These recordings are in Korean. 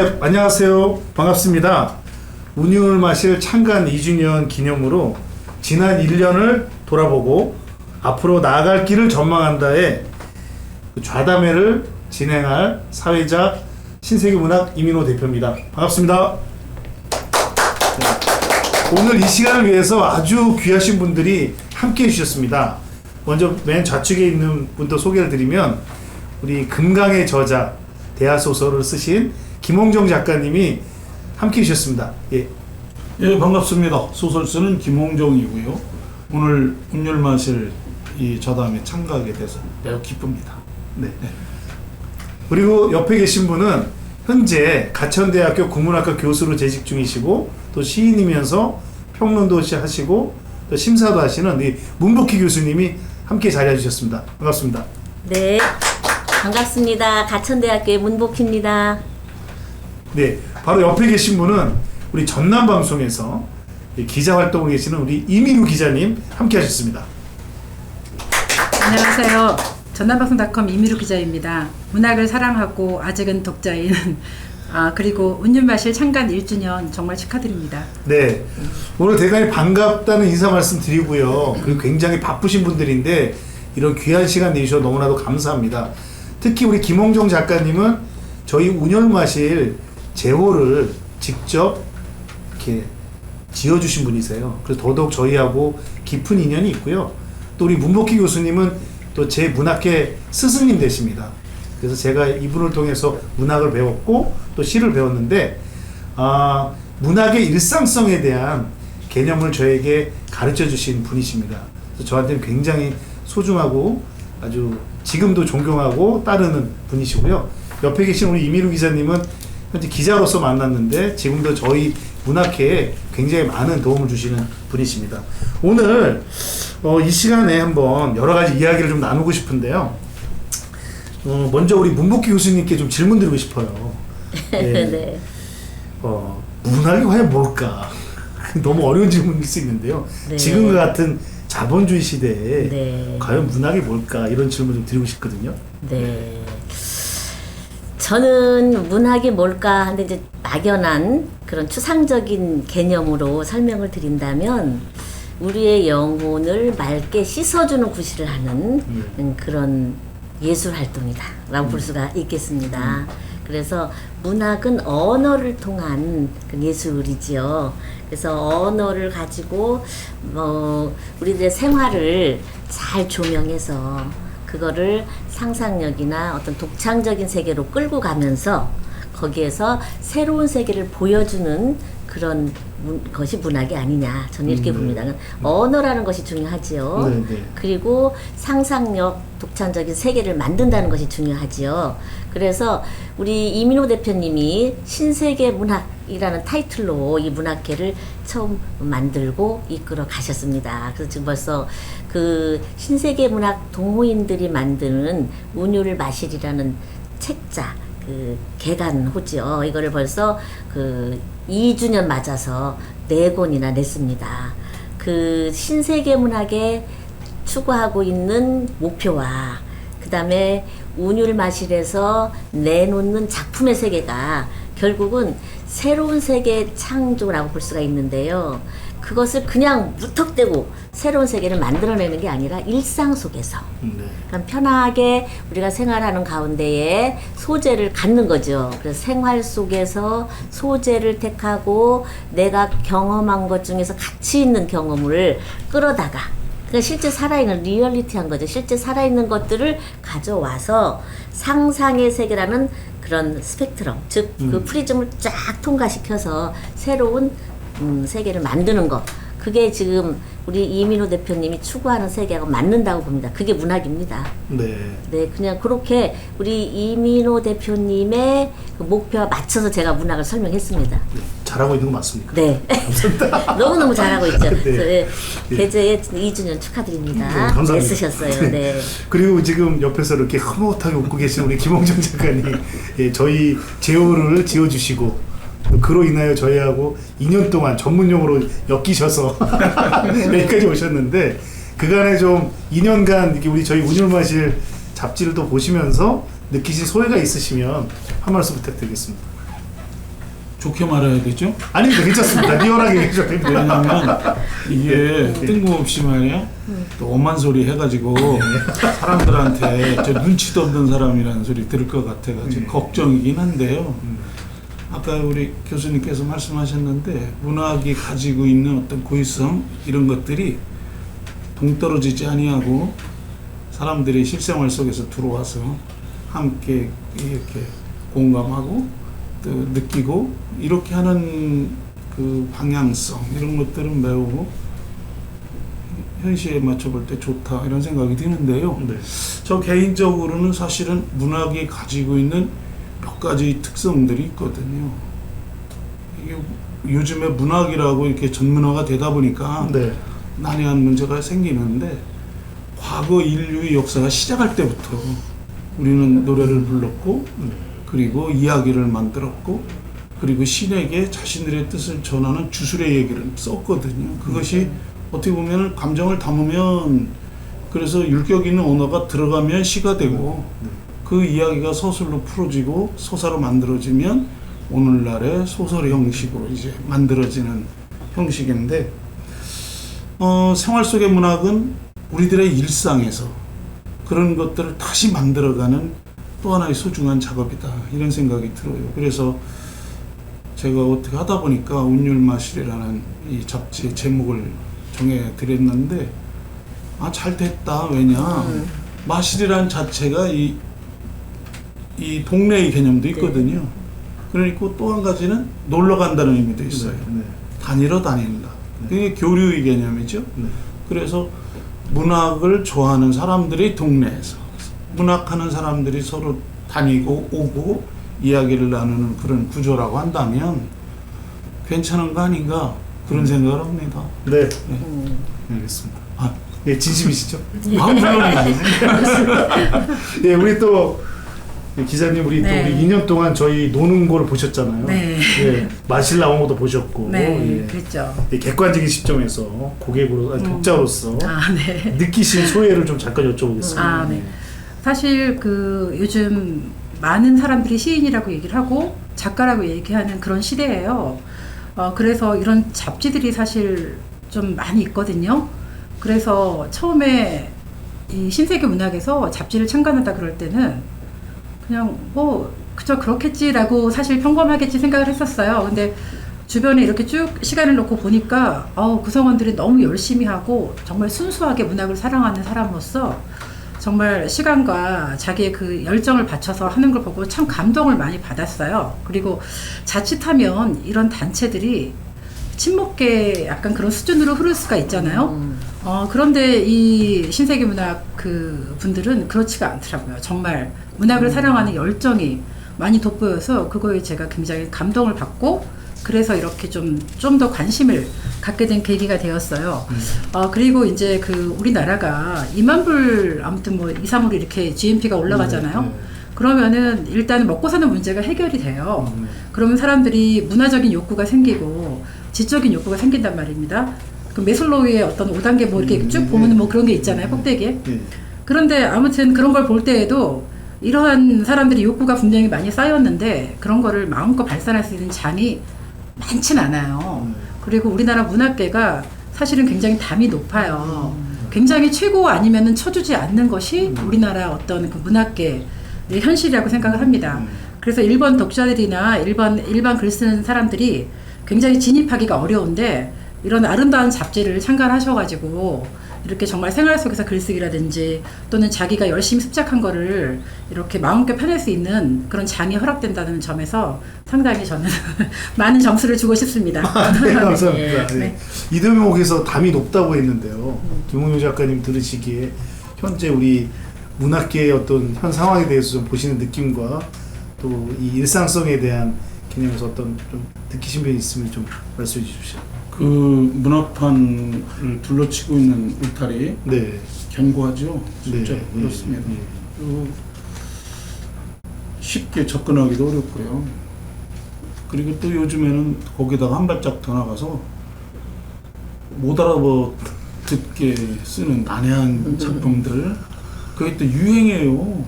네, 안녕하세요. 반갑습니다. 운율 마실 창간 2주년 기념으로 지난 1년을 돌아보고 앞으로 나아갈 길을 전망한다의 좌담회를 진행할 사회자 신세계문학 이민호 대표입니다. 반갑습니다. 네, 오늘 이 시간을 위해서 아주 귀하신 분들이 함께 해주셨습니다. 먼저 맨 좌측에 있는 분도 소개를 드리면 우리 금강의 저자 대하소설을 쓰신 김홍정 작가님이 함께 해주셨습니다. 예. 예, 반갑습니다. 소설 쓰는 김홍정이고요. 오늘 운율 마실 이 저담에 참가하게 돼서 매우 기쁩니다. 네. 그리고 옆에 계신 분은 현재 가천대학교 국문학과 교수로 재직 중이시고 또 시인이면서 평론도 하시고 또 심사도 하시는 이 문복희 교수님이 함께 자리해 주셨습니다. 반갑습니다. 네, 반갑습니다. 가천대학교의 문복희입니다. 네, 바로 옆에 계신 분은 우리 전남방송에서 기자 활동을 계시는 우리 이민우 기자님 함께 하셨습니다. 안녕하세요. 전남방송닷컴 이민우 기자입니다. 문학을 사랑하고 아직은 독자인 그리고 운율 마실 창간 1주년 정말 축하드립니다. 네, 오늘 대단히 반갑다는 인사 말씀 드리고요. 그리고 굉장히 바쁘신 분들인데 이런 귀한 시간 내주셔서 너무나도 감사합니다. 특히 우리 김홍정 작가님은 저희 운율 마실 제호를 직접 이렇게 지어주신 분이세요. 그래서 더더욱 저희하고 깊은 인연이 있고요. 또 우리 문복희 교수님은 또 제 문학회 스승님 되십니다. 그래서 제가 이분을 통해서 문학을 배웠고 또 시를 배웠는데 문학의 일상성에 대한 개념을 저에게 가르쳐 주신 분이십니다. 그래서 저한테는 굉장히 소중하고 아주 지금도 존경하고 따르는 분이시고요. 옆에 계신 우리 이민우 기자님은 현재 기자로서 만났는데 지금도 저희 문학회에 굉장히 많은 도움을 주시는 분이십니다. 오늘 이 시간에 한번 여러 가지 이야기를 좀 나누고 싶은데요. 먼저 우리 문복희 교수님께 좀 질문 드리고 싶어요. 네. 문학이 과연 뭘까? 너무 어려운 질문일 수 있는데요. 네. 지금과 같은 자본주의 시대에 네. 과연 문학이 뭘까? 이런 질문 좀 드리고 싶거든요. 네. 저는 문학이 뭘까 하는데 이제 막연한 그런 추상적인 개념으로 설명을 드린다면 우리의 영혼을 맑게 씻어주는 구실을 하는 그런 예술 활동이다라고 볼 수가 있겠습니다. 그래서 문학은 언어를 통한 그 예술이지요. 그래서 언어를 가지고 우리들의 생활을 잘 조명해서 그거를 상상력이나 어떤 독창적인 세계로 끌고 가면서 거기에서 새로운 세계를 보여주는 그런 것이 문학이 아니냐 저는 이렇게 봅니다. 언어라는 것이 중요하지요. 네. 그리고 상상력, 독창적인 세계를 만든다는 것이 중요하지요. 그래서 우리 이민호 대표님이 신세계 문학이라는 타이틀로 이 문학회를 처음 만들고 이끌어 가셨습니다. 그래서 지금 벌써 그 신세계 문학 동호인들이 만드는 운율 마실이라는 책자 그 개간호지요. 이거를 벌써 그 2주년 맞아서 4권이나 냈습니다. 그 신세계 문학에 추구하고 있는 목표와 그 다음에 운율 마실에서 내놓는 작품의 세계가 결국은 새로운 세계 창조라고 볼 수가 있는데요. 그것을 그냥 무턱대고 새로운 세계를 만들어내는 게 아니라 일상 속에서 그럼 편하게 우리가 생활하는 가운데에 소재를 갖는 거죠. 그래서 생활 속에서 소재를 택하고 내가 경험한 것 중에서 가치 있는 경험을 끌어다가 그러니까 실제 살아있는 리얼리티한 거죠. 실제 살아있는 것들을 가져와서 상상의 세계라는 그런 스펙트럼, 즉 그 프리즘을 쫙 통과시켜서 새로운 세계를 만드는 것. 그게 지금 우리 이민호 대표님이 추구하는 세계하고 맞는다고 봅니다. 그게 문학입니다. 네, 그냥 그렇게 우리 이민호 대표님의 그 목표와 맞춰서 제가 문학을 설명했습니다. 네, 잘하고 있는 거 맞습니까? 네. 감사합니다. 너무너무 잘하고 있죠. 네. 대제의 2주년 축하드립니다. 네, 감사합니다. 애쓰셨어요. 네. 그리고 지금 옆에서 이렇게 흐뭇하게 웃고 계신 우리 김홍정 작가님, 예, 저희 제호를 지어주시고 그로 인하여 저희하고 2년 동안 전문용어로 엮이셔서 여기까지 오셨는데 그간에 좀 2년간 이렇게 우리 저희 운율 마실 잡지를 또 보시면서 느끼신 소회가 있으시면 한 말씀 부탁드리겠습니다. 좋게 말해야 되죠? 아닙니다. 괜찮습니다. 리얼하게 해주셔도 됩니다. 왜냐하면 이게 뜬금없이 말이야 또 엄한 소리 해가지고 사람들한테 저 눈치도 없는 사람이라는 소리 들을 것 같아가지고 걱정이긴 한데요. 아까 우리 교수님께서 말씀하셨는데 문학이 가지고 있는 어떤 고유성 이런 것들이 동떨어지지 아니하고 사람들이 실생활 속에서 들어와서 함께 이렇게 공감하고 또 느끼고 이렇게 하는 그 방향성 이런 것들은 매우 현실에 맞춰볼 때 좋다 이런 생각이 드는데요. 네. 저 개인적으로는 사실은 문학이 가지고 있는 몇 가지 특성들이 있거든요. 이게 요즘에 문학이라고 이렇게 전문화가 되다 보니까 네. 난해한 문제가 생기는데 과거 인류의 역사가 시작할 때부터 우리는 노래를 불렀고 그리고 이야기를 만들었고 그리고 신에게 자신들의 뜻을 전하는 주술의 얘기를 썼거든요. 그것이 어떻게 보면 감정을 담으면 그래서 율격 있는 언어가 들어가면 시가 되고 그 이야기가 서술로 풀어지고 서사로 만들어지면 오늘날의 소설 형식으로 이제 만들어지는 형식인데 생활 속의 문학은 우리들의 일상에서 그런 것들을 다시 만들어가는 또 하나의 소중한 작업이다 이런 생각이 들어요. 그래서 제가 어떻게 하다 보니까 운율마실이라는 이 잡지의 제목을 정해 드렸는데 잘 됐다. 왜냐 마실이라는 자체가 이 동네의 개념도 있거든요. 그러니까 또 한 가지는 놀러 간다는 의미도 있어요. 네. 다니러 다닌다. 그게 교류의 개념이죠. 그래서 문학을 좋아하는 사람들이 동네에서 문학하는 사람들이 서로 다니고 오고 이야기를 나누는 그런 구조라고 한다면 괜찮은 거 아닌가 그런 생각을 합니다. 네. 알겠습니다. 예, 진심이시죠? 물론이죠. 예, 우리 또 기자님 우리 네. 또 우리 2년 동안 저희 노는 거를 보셨잖아요. 네. 예, 마실 나온 것도 보셨고. 네, 예. 그랬죠. 예, 객관적인 시점에서 고객으로 독자로서 네. 느끼신 소회를 좀 잠깐 여쭤보겠습니다. 네. 사실 그 요즘 많은 사람들이 시인이라고 얘기를 하고 작가라고 얘기하는 그런 시대예요. 그래서 이런 잡지들이 사실 좀 많이 있거든요. 그래서 처음에 이 신세계 문학에서 잡지를 창간한다 그럴 때는 그냥 뭐 그저 그렇겠지라고 사실 평범하겠지 생각을 했었어요. 근데 주변에 이렇게 쭉 시간을 놓고 보니까 구성원들이 너무 열심히 하고 정말 순수하게 문학을 사랑하는 사람으로서 정말 시간과 자기의 그 열정을 바쳐서 하는 걸 보고 참 감동을 많이 받았어요. 그리고 자칫하면 이런 단체들이 친목계 약간 그런 수준으로 흐를 수가 있잖아요. 그런데 이 신세계 문학 그 분들은 그렇지가 않더라고요. 정말 문학을 사랑하는 열정이 많이 돋보여서 그거에 제가 굉장히 감동을 받고 그래서 이렇게 좀 더 관심을 갖게 된 계기가 되었어요. 그리고 이제 그 우리나라가 2만 불 아무튼 뭐 2, 3으로 이렇게 GNP가 올라가잖아요. 그러면은 일단 먹고 사는 문제가 해결이 돼요. 그러면 사람들이 문화적인 욕구가 생기고 지적인 욕구가 생긴단 말입니다. 그 메슬로우의 어떤 5단계 뭐 이렇게 쭉 보면 뭐 그런 게 있잖아요. 꼭대기에. 그런데 아무튼 그런 걸 볼 때에도 이러한 사람들이 욕구가 분명히 많이 쌓였는데 그런 거를 마음껏 발산할 수 있는 장이 많진 않아요. 그리고 우리나라 문학계가 사실은 굉장히 담이 높아요. 굉장히 최고 아니면은 쳐주지 않는 것이 우리나라 어떤 그 문학계의 현실이라고 생각을 합니다. 그래서 일반 독자들이나 일반 글 쓰는 사람들이 굉장히 진입하기가 어려운데 이런 아름다운 잡지를 창간하셔가지고 이렇게 정말 생활 속에서 글쓰기라든지 또는 자기가 열심히 습작한 거를 이렇게 마음껏 펴낼 수 있는 그런 장이 허락된다는 점에서 상당히 저는 많은 점수를 주고 싶습니다. 네, 감사합니다. 네. 네. 이 대목에서 담이 높다고 했는데요. 김홍효 작가님 들으시기에 현재 우리 문학계의 어떤 현 상황에 대해서 좀 보시는 느낌과 또 이 일상성에 대한 개념에서 어떤 좀 느끼신 점이 있으면 좀 말씀해 주십시오. 그 문학판을 둘러치고 있는 울타리 네. 견고하죠. 진짜 네. 그렇습니다. 네. 그리고 쉽게 접근하기도 어렵고요. 그리고 또 요즘에는 거기다가 한 발짝 더 나가서 못 알아듣게 쓰는 난해한 嗯 음. 작품들 그게 또 유행이에요.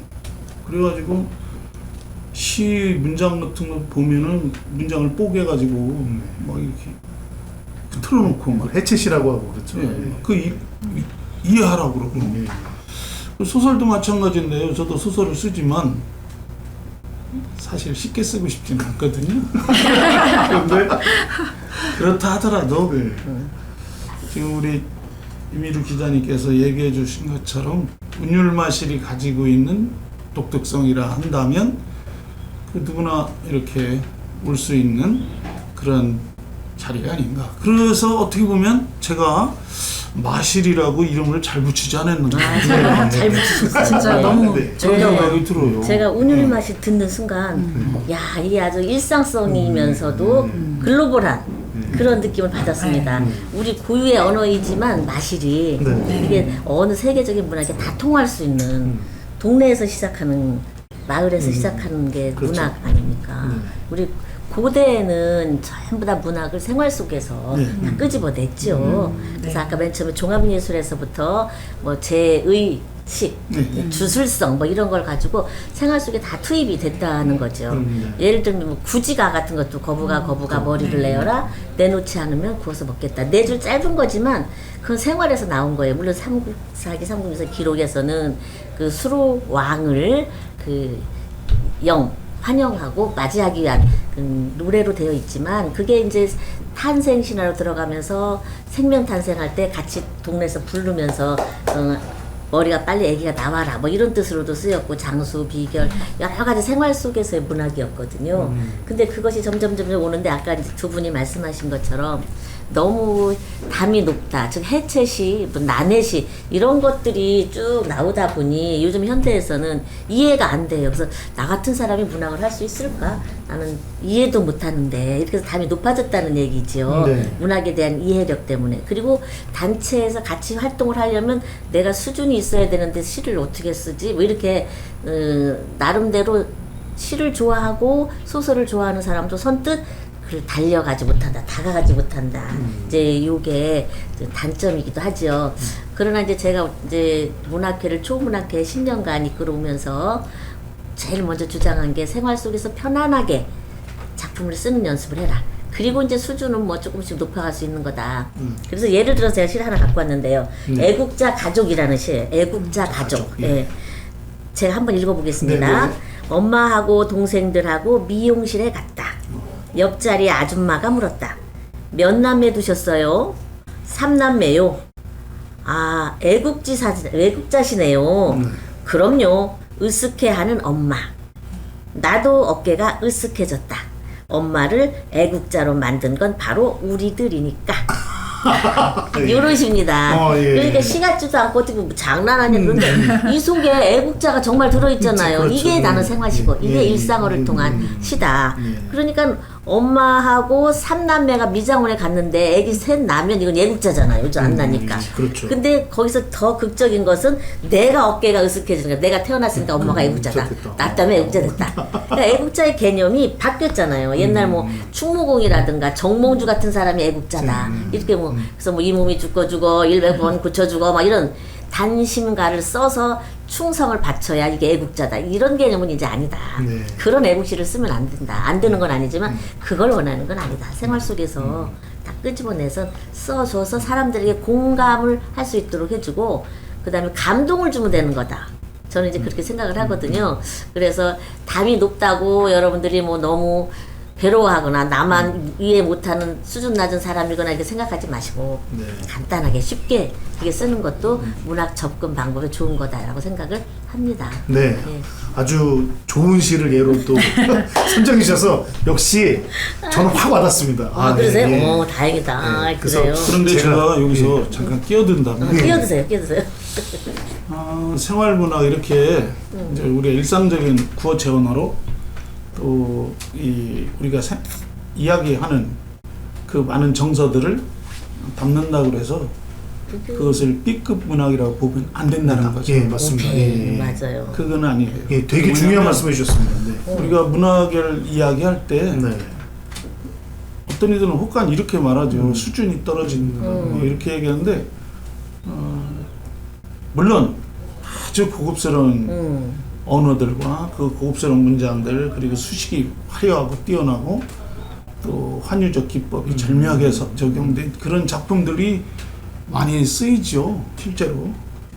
그래가지고 시 문장 같은 거 보면은 문장을 뽀개가지고 막 이렇게 틀어놓고 막 해체시라고 하고 그렇죠. 예, 이해하라고 그러고 예. 소설도 마찬가지인데요. 저도 소설을 쓰지만 사실 쉽게 쓰고 싶지는 않거든요. 그런데 그렇다 하더라도 네. 지금 우리 이미루 기자님께서 얘기해 주신 것처럼 운율마실이 가지고 있는 독특성이라 한다면 그 누구나 이렇게 올 수 있는 그런 자리가 아닌가. 그래서 어떻게 보면 제가 마실이라고 이름을 잘 붙이지 않았는가. 잘 붙이셨어요. 진짜 네. 너무 네. 그런 생각이 들어요. 제가 운율 맛이 듣는 순간, 야, 이게 아주 일상성이면서도 글로벌한 그런 느낌을 받았습니다. 우리 고유의 언어이지만 마실이 네. 이게 어느 세계적인 문학에 다 통할 수 있는 동네에서 시작하는, 마을에서 시작하는 게 그렇죠. 문학 아닙니까? 우리 고대에는 전부 다 문학을 생활 속에서 다 끄집어냈죠. 그래서 아까 맨 처음에 종합예술에서부터 뭐 제의식, 주술성 뭐 이런 걸 가지고 생활 속에 다 투입이 됐다는 거죠. 예를 들면 뭐 구지가 같은 것도 거부가 머리를 내어라, 내놓지 않으면 구워서 먹겠다. 네 줄 짧은 거지만 그건 생활에서 나온 거예요. 물론 삼국사기 삼국유사 기록에서는 그 수로 왕을 환영하고 맞이하기 위한 노래로 되어 있지만, 그게 이제 탄생 신화로 들어가면서 생명 탄생할 때 같이 동네에서 부르면서 머리가 빨리 아기가 나와라 뭐 이런 뜻으로도 쓰였고, 장수 비결 여러 가지 생활 속에서의 문학이었거든요. 근데 그것이 점점 오는데 아까 이제 두 분이 말씀하신 것처럼 너무 담이 높다, 즉 해체시, 뭐 난해시 이런 것들이 쭉 나오다 보니 요즘 현대에서는 이해가 안 돼요. 그래서 나 같은 사람이 문학을 할 수 있을까? 나는 이해도 못하는데, 이렇게 해서 담이 높아졌다는 얘기죠. 네. 문학에 대한 이해력 때문에. 그리고 단체에서 같이 활동을 하려면 내가 수준이 있어야 되는데 시를 어떻게 쓰지? 뭐 이렇게 나름대로 시를 좋아하고 소설을 좋아하는 사람도 선뜻 달려가지 못한다, 다가가지 못한다. 이제 요게 단점이기도 하죠. 그러나 이제 제가 이제 문학회를 초문학회 10년간 이끌어오면서 제일 먼저 주장한 게 생활 속에서 편안하게 작품을 쓰는 연습을 해라. 그리고 이제 수준은 뭐 조금씩 높아갈 수 있는 거다. 그래서 예를 들어서 제가 시 하나 갖고 왔는데요. 애국자 가족이라는 시예요. 애국자 가족. 예. 예. 제가 한번 읽어보겠습니다. 네네. 엄마하고 동생들하고 미용실에 갔다. 옆자리 아줌마가 물었다. 몇 남매 두셨어요? 3남매요. 아, 애국자시네요. 그럼요. 으쓱해하는 엄마. 나도 어깨가 으쓱해졌다. 엄마를 애국자로 만든 건 바로 우리들이니까. 이런 식입니다. 예. 그러니까 시 같지도 않고 어떻게 뭐 장난하냐. 그런데 이 속에 애국자가 정말 들어있잖아요. 그렇죠. 이게 나는 생활시고 이게 일상어를 통한 시다. 그러니까 엄마하고 3남매가 미장원에 갔는데 애기 셋 나면 이건 애국자잖아요. 요즘 안 나니까. 그렇죠. 근데 거기서 더 극적인 것은 내가 어깨가 으쓱해지는 거야. 내가 태어났으니까 엄마가 애국자다. 좋겠다. 나 때문에 애국자 됐다. 그러니까 애국자의 개념이 바뀌었잖아요. 옛날 뭐 충무공이라든가 정몽주 같은 사람이 애국자다. 이렇게 뭐 그래서 뭐 이 몸이 죽고 100번 고쳐주고 막 이런 단심가를 써서 충성을 바쳐야 이게 애국자다. 이런 개념은 이제 아니다. 네. 그런 애국시를 쓰면 안 된다. 안 되는 건 아니지만 그걸 원하는 건 아니다. 생활 속에서 다 끄집어내서 써줘서 사람들에게 공감을 할 수 있도록 해주고, 그 다음에 감동을 주면 되는 거다. 저는 이제 그렇게 생각을 하거든요. 그래서 담이 높다고 여러분들이 뭐 너무 괴로워하거나 나만 이해 못하는 수준 낮은 사람이거나 이렇게 생각하지 마시고 네. 간단하게 쉽게 이게 쓰는 것도 문학 접근 방법에 좋은 거다라고 생각을 합니다. 네. 예. 아주 좋은 시를 예로 또 선정해 주셔서 역시 저는 확 와닿습니다. 아, 그러세요? 네, 예. 오, 다행이다. 아, 그래서 그래요. 그런데 제가 제가, 여기서 잠깐 끼어든다면 끼어드세요. 생활문학 이렇게 이제 우리가 일상적인 구어체 언어로 또 우리가 이야기하는 그 많은 정서들을 담는다고 그래서 그것을 B급 문학이라고 보면 안 된다는 거죠. 예, 맞습니다. 예, 예. 맞아요. 그건 아니에요. 예, 되게 중요한 말씀해 주셨습니다. 네. 우리가 문학을 이야기할 때 네. 어떤 이들은 혹간 이렇게 말하죠. 수준이 떨어진다. 뭐 이렇게 얘기하는데 물론 아주 고급스러운 언어들과 그 고급스러운 문장들 그리고 수식이 화려하고 뛰어나고 또 환유적 기법이 절묘하게 적용된 그런 작품들이 많이 쓰이죠, 실제로.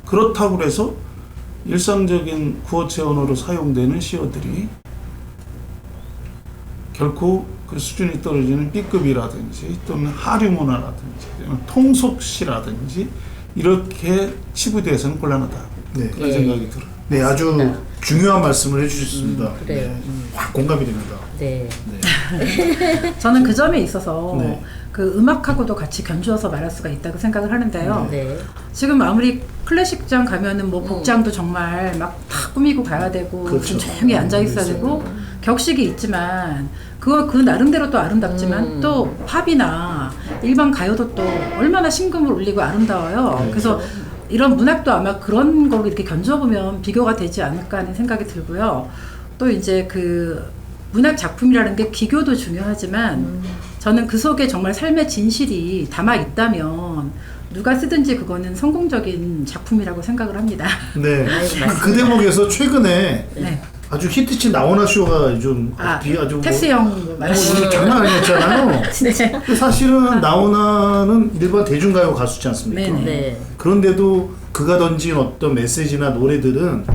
그렇다고 해서 일상적인 구어체 언어로 사용되는 시어들이 결코 그 수준이 떨어지는 B급이라든지 또는 하류문화라든지 통속시라든지 이렇게 치부돼서는 곤란하다. 네. 그런 생각이 들어요. 네, 아주 중요한 말씀을 해주셨습니다. 그래요. 네. 확 공감이 됩니다. 네. 저는 그 점에 있어서 네. 그 음악하고도 같이 견주어서 말할 수가 있다고 생각을 하는데요. 네. 지금 아무리 클래식장 가면은 뭐 복장도 정말 막 다 꾸미고 가야 되고 그렇죠. 좀 조용히 앉아 있어야 되고 격식이 있지만 그 나름대로 또 아름답지만 또 팝이나 일반 가요도 또 얼마나 심금을 울리고 아름다워요. 그래서 이런 문학도 아마 그런 걸로 이렇게 견줘보면 비교가 되지 않을까 하는 생각이 들고요. 또 이제 그 문학 작품이라는 게 기교도 중요하지만 저는 그 속에 정말 삶의 진실이 담아 있다면 누가 쓰든지 그거는 성공적인 작품이라고 생각을 합니다. 네. 아이고, 맞습니다. 그 대목에서 최근에 네. 아주 히트친 나오나 쇼가 좀 아주 테스형 말씀. 장난 아니었잖아요. 네. 근데 사실은 나오나는 일반 대중가요 가수지 않습니까? 네네. 네. 그런데도 그가 던진 어떤 메시지나 노래들은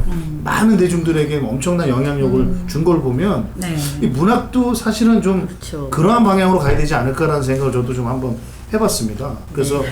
많은 대중들에게 엄청난 영향력을 준 걸 보면 네. 이 문학도 사실은 좀 그렇죠. 그러한 방향으로 가야 되지 않을까라는 생각을 저도 좀 한번 해봤습니다. 그래서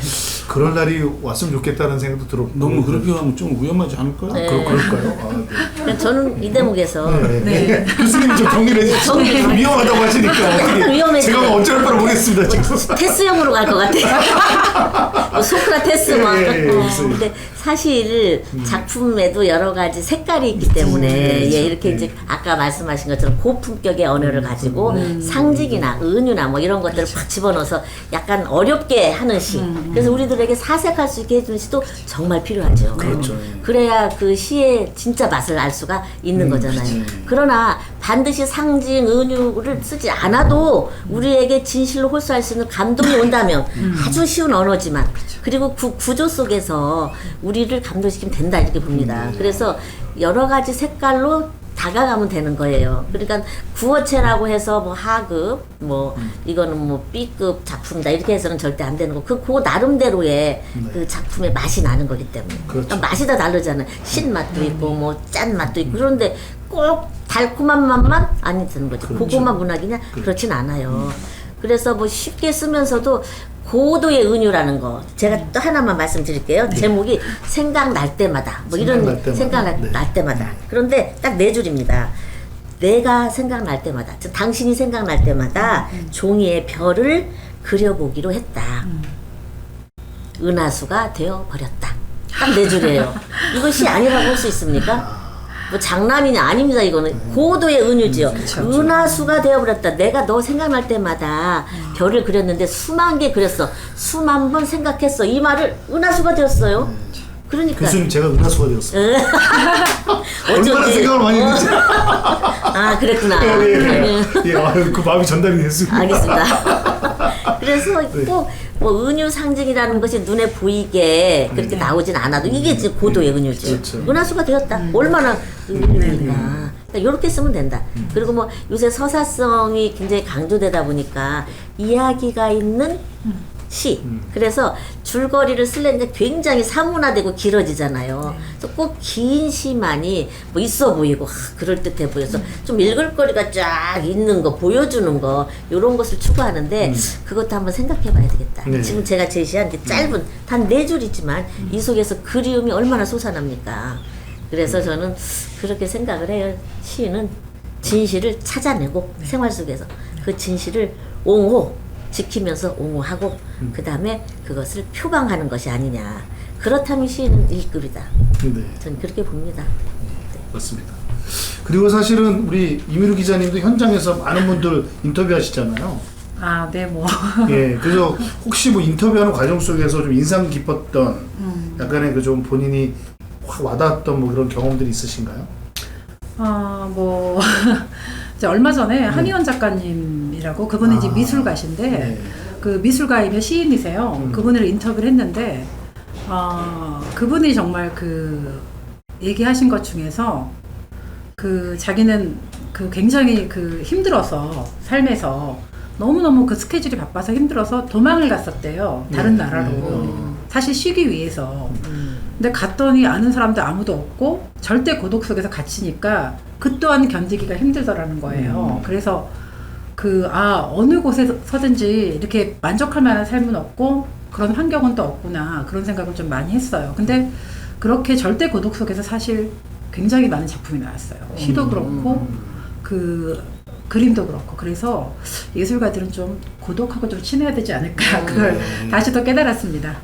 그런 날이 왔으면 좋겠다는 생각도 들었고 너무 그렇게 하면 좀 위험하지 않을까요? 네. 그럴까요? 아, 네. 그러니까 저는 이 대목에서 네. 교수님이 좀 정리를 해주시죠. 위험하다고 하시니까 약간 위험해지네. 제가 어쩔 바를 모르겠습니다. 지금. 테스형으로 갈 것 같아요. 뭐 소크라테스 막. 예, 있어요. 근데 사실 작품에도 여러 가지 색깔이 있기 때문에 그렇죠. 예, 이렇게 이제 아까 말씀하신 것처럼 고품격의 언어를 가지고 상징이나 은유나 뭐 이런 것들을 팍 집어넣어서 약간 어렵게 하는 시. 그래서 우리들에게 사색할 수 있게 해주는 시도 정말 필요하죠. 그렇죠. 그래야 그 시의 진짜 맛을 알 수가 있는 거잖아요. 그러나 반드시 상징, 은유를 쓰지 않아도 우리에게 진실로 홀수할 수 있는 감동이 온다면 아주 쉬운 언어지만 그리고 구조 속에서 우리를 감동시키면 된다 이렇게 봅니다. 그래서 여러 가지 색깔로 다가가면 되는 거예요. 그러니까 구어체라고 해서 뭐 하급, 뭐 이거는 뭐 B급 작품이다 이렇게 해서는 절대 안 되는 거. 그 나름대로의 그 작품의 맛이 나는 거기 때문에. 그렇죠. 그러니까 맛이 다 다르잖아요. 신맛도 있고 뭐 짠 맛도 있고 그런데 꼭 달콤한 맛만 아니 되는 거죠. 그렇죠. 고구마 문학이냐 그렇진 않아요. 그래서 뭐 쉽게 쓰면서도 고도의 은유라는 거 제가 또 하나만 말씀드릴게요. 제목이 생각날 때마다 뭐 이런 생각날 때마다. 생각날 때마다. 그런데 딱 4줄입니다. 내가 생각날 때마다, 즉 당신이 생각날 때마다 종이에 별을 그려보기로 했다. 은하수가 되어버렸다. 딱 4줄이에요. 이거 시 아니라고 할 수 있습니까? 뭐 장난이냐 아닙니다. 이거는 고도의 은유지요. 은하수가 되어버렸다. 내가 너 생각날 때마다 별을 그렸는데 수만 개 그렸어. 수만 번 생각했어. 이 말을 은하수가 되었어요. 그러니까 교수님 제가 은하수가 되었어요. 얼마나 어쩐지. 생각을 많이 했는지. 아 그랬구나. 그 마음이 전달이 됐습니다. 알겠습니다. 그래서 꼭 뭐 은유 상징이라는 것이 눈에 보이게 그렇게 나오진 않아도 이게 지금 고도의 은유죠. 그렇죠. 은하수가 되었다. 얼마나 은유입니까? 그러니까 이렇게 쓰면 된다. 그리고 뭐 요새 서사성이 굉장히 강조되다 보니까 이야기가 있는 시. 그래서 줄거리를 쓰려니까 굉장히 사문화되고 길어지잖아요. 그래서 꼭 긴 시만이 뭐 있어 보이고 그럴듯해 보여서 좀 읽을 거리가 쫙 있는 거 보여주는 거 이런 것을 추구하는데 그것도 한번 생각해 봐야 되겠다. 네. 지금 제가 제시한 게 짧은 단 4줄이지만 이 속에서 그리움이 얼마나 솟아납니까. 그래서 저는 그렇게 생각을 해요. 시인은 진실을 찾아내고 생활 속에서 그 진실을 옹호 지키면서 옹호하고 그 다음에 그것을 표방하는 것이 아니냐. 그렇다면 시인은 1급이다. 네. 저는 그렇게 봅니다. 맞습니다. 그리고 사실은 우리 이민우 기자님도 현장에서 많은 분들 인터뷰하시잖아요. 아, 네, 뭐. 예, 그래서 혹시 뭐 인터뷰하는 과정 속에서 좀 인상 깊었던 약간의 그 좀 본인이 확 와닿았던 뭐 그런 경험들이 있으신가요? 뭐 이제 얼마 전에 한희원 작가님이라고 그분은 이제 미술가신데 네. 그 미술가이며 시인이세요. 그분을 인터뷰를 했는데 그분이 정말 그 얘기하신 것 중에서 그 자기는 그 굉장히 그 힘들어서 삶에서 너무너무 그 스케줄이 바빠서 힘들어서 도망을 갔었대요. 다른 나라로. 사실 쉬기 위해서. 근데 갔더니 아는 사람도 아무도 없고 절대 고독 속에서 갇히니까 그 또한 견디기가 힘들더라는 거예요. 그래서 어느 곳에서든지 이렇게 만족할 만한 삶은 없고 그런 환경은 또 없구나 그런 생각을 좀 많이 했어요. 근데 그렇게 절대 고독 속에서 사실 굉장히 많은 작품이 나왔어요. 시도 그렇고 그 그림도 그렇고. 그래서 예술가들은 좀 고독하고 좀 친해야 되지 않을까 그걸 다시 또 깨달았습니다.